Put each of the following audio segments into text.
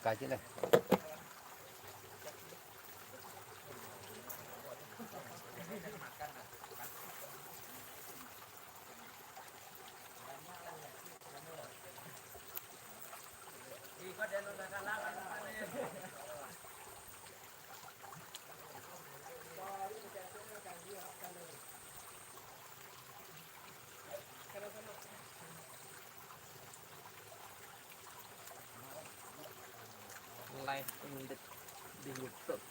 bakar je lah. Live di YouTube.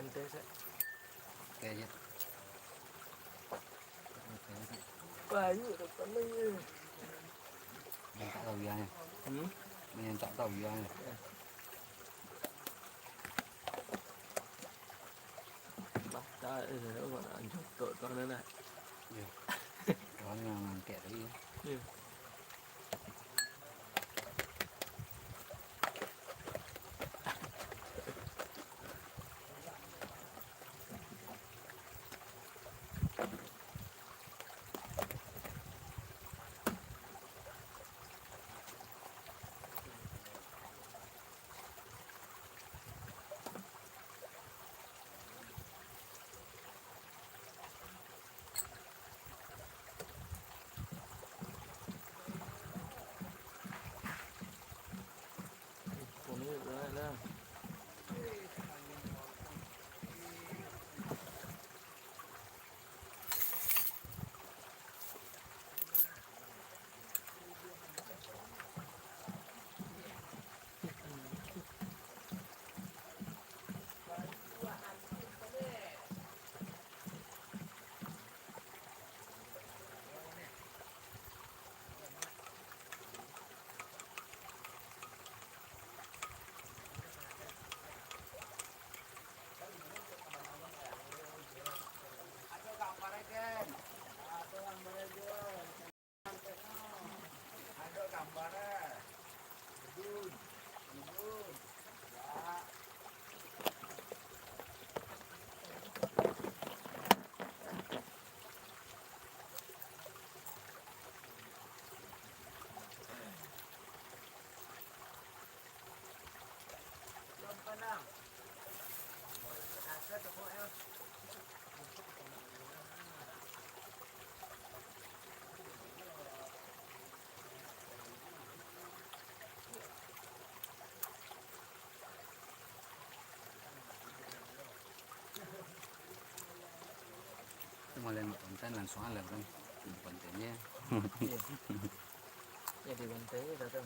Ente sih. Okey je. Banyak depannya. Yang tak tahu biarnya. Yang tak tahu biarnya. Baca itu mana jodoh tuh nana. Ya. Orang yang angkat tadi. Ya. Ini lah. Mulai konten langsung alam kan kontennya. Jadi bantai datang.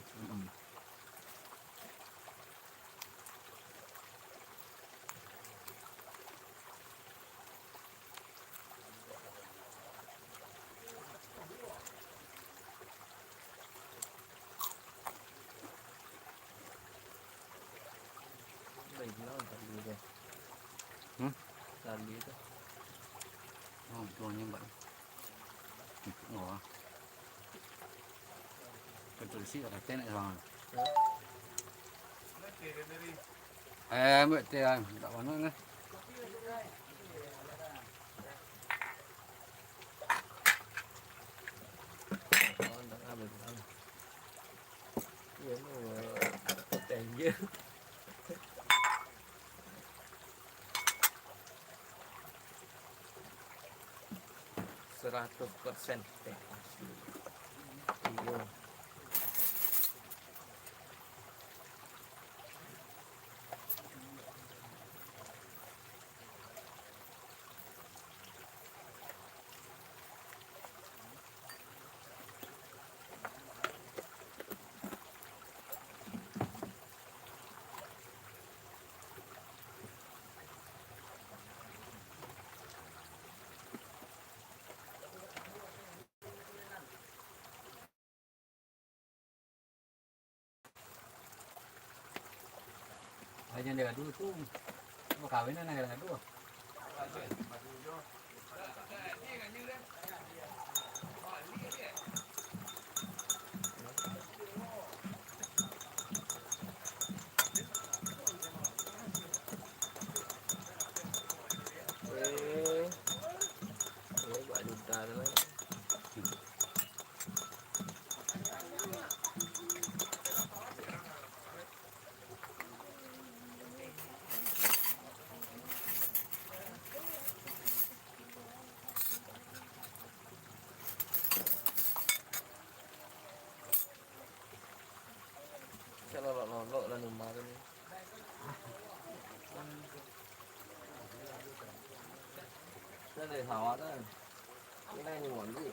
Baik lah tadi itu. Tadi itu. Oh, tuanya mbak. Oh. Betul sih ada tenek bang. Mbak teh tak mana ni. Oh, tak ada bilang. Iya, mau tanya. 100% teh asli. Iya. Banyak dia gaduh tu. Mau kawin anak gaduh. Buat juta tu lah. Kalau lolok lah rumah tu ni. Nó để thỏ đó. Cái này thì muốn gì?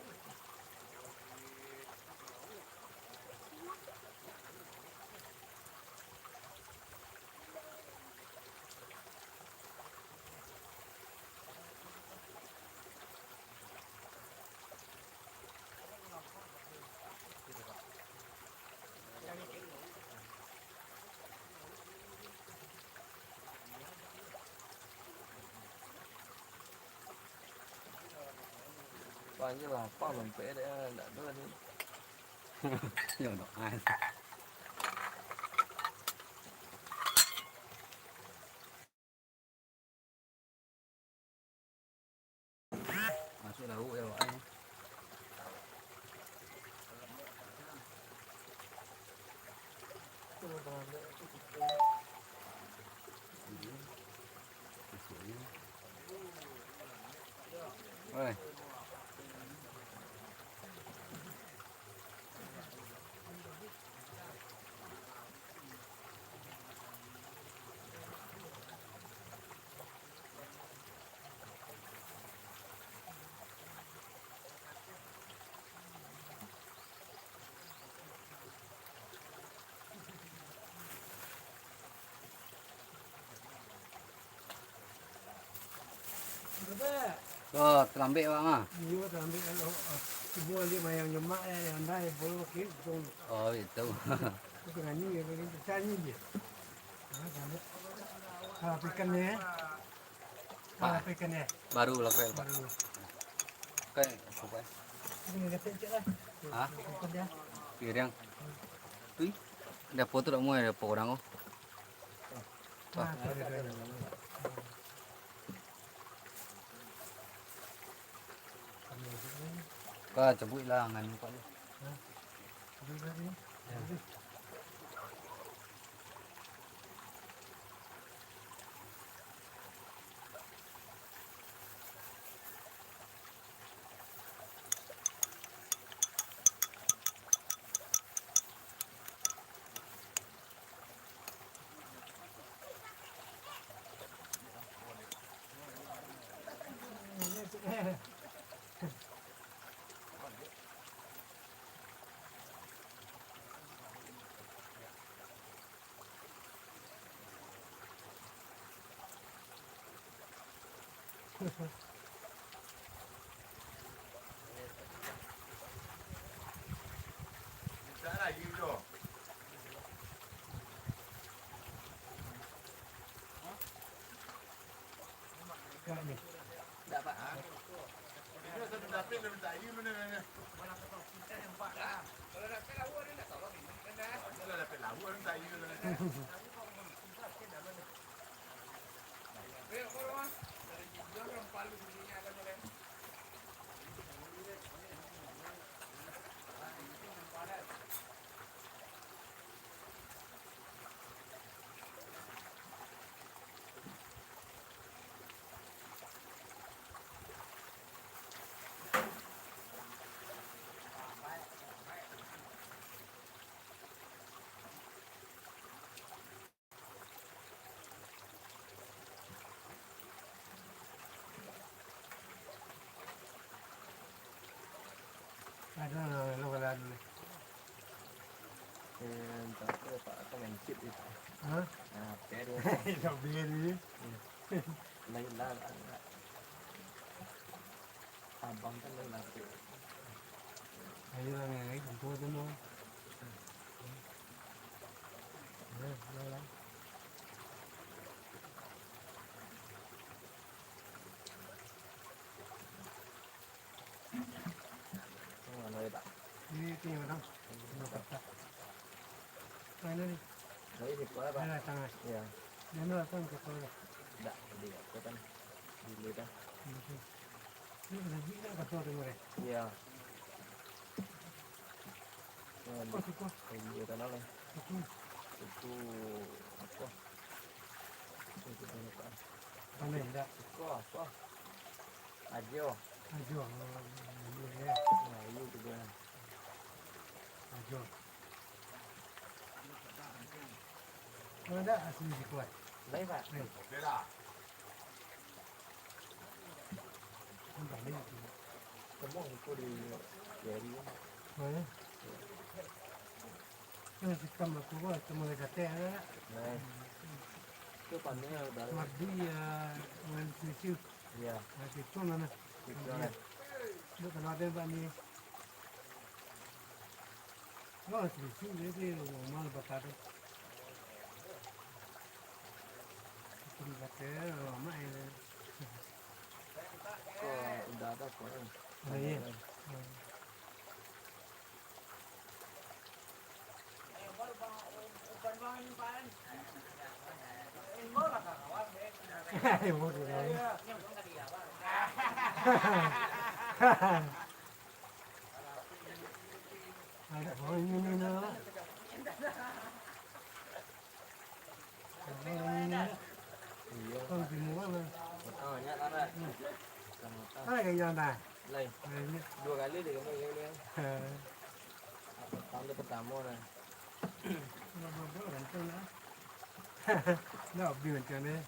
Coi như là con mình phế để đỡ đỡ đi. Nhiều đỏ ai. Chỗ nào ụ em anh. Ơi. Terlambat bang ah. Iya, terlambat kalau ibu dia mayang nyemak yang andai boleh kit tu. Oh itu. Tu dengan ni yang begini tanya je. Terlambat. Kalau pikan ni, kalau pikan ni. Baru lah Pak. Baru. Kayak apa? Ini kata cek lah. Hah? Kerja. Piring. Tui. Ada foto tak mau ada orang oh. Ah, ada. Ka cabut lah ngan Pak ni. Ni. Dah Pak. Ada lo kalau ada. Tak apa Pak, atau main chip ni. Hah? Nah, pero Tak biar ni. lain lah. Abang kan lain lah. Ayo lah ni, kumpul tu mau. Lah. kia mà đâu cái nữa đi lấy thịt quá đây bạn là tăng này dạ nếu nó là tăng của tôi này đã đi cái tên đi lên đó ini là vĩ đã của tôi rồi này dạ có thì có thì nhiều ta nói lên itu itu apa itu apa con này đã apa ajo ajo nah itu juga ajo nó đã asli gì quay lấy bạn này không phải lấy gì kamu aku di jadi đấy nó chỉ cầm một cái cầm một cái tè đó này cái phần này đã mặt đi mình siêu dạ cái chỗ này thịt cho này nó còn nói đến bạn đi nó là siêu đấy thì mà nó bắt đầu cầm cái tè rồi mày có đã có này một rồi đấy ai đã nói như nữa không thì muốn mà nhá đó đây cái này cái này lên dua kali deh kamu ini tamu pertama nih nó học đường cho nên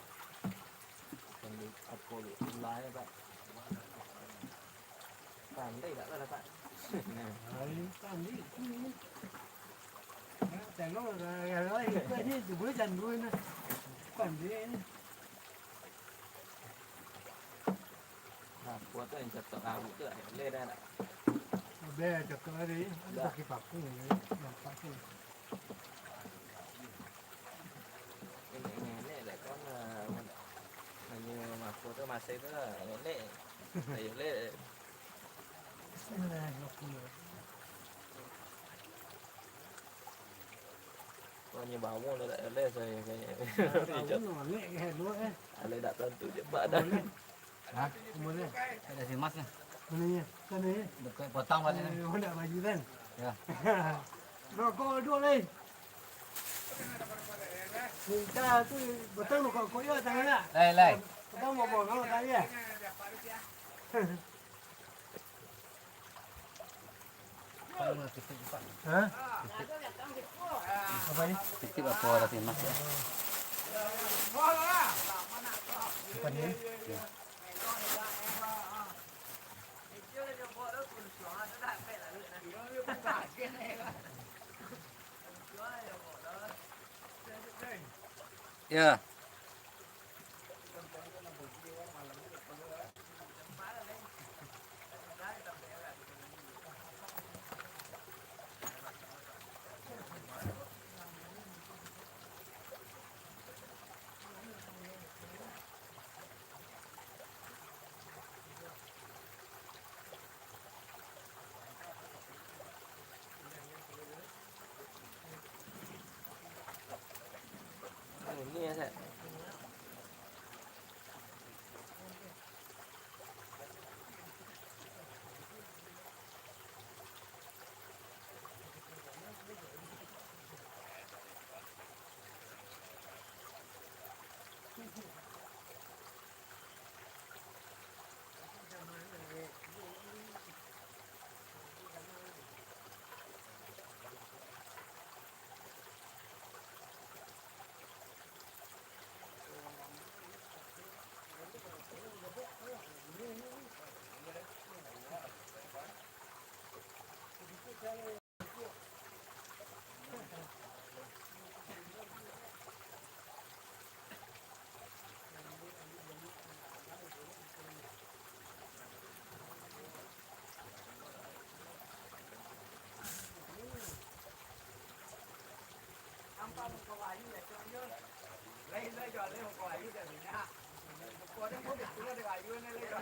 còn đi học cô lái các bạn làm đây đã là bạn đấy làm đi chẳng nó là nói cái gì từ bữa dần luôn nữa còn gì nữa buat tuh yang cetok kamu tuh lên đây này bé chặt cái đấy nó cái bạc cái này làm phải cái này lại con là như mà cô tôi mà xây rất là lệ này lệ này nó cũng coi như bảo mua nó lại lệ rồi cái nó lệ cái hệ lúa ấy lấy đặt lên từ những bạn đây hả muốn lên cái này thì mắt nha cái này được cái potong vào đây này nó đã bài gì lên dạ nó có đua lên người ta tôi bữa tối nó có yêu thằng ấy đây đây bữa tối một bộ nó là cái gì không là titik pak hả apa ini titik apa ada sih mas ya apa ini ya nghe thế lấy cho lấy một quả như thế này nha. Có đến 4 tuổi là được ai yêu nên lấy cho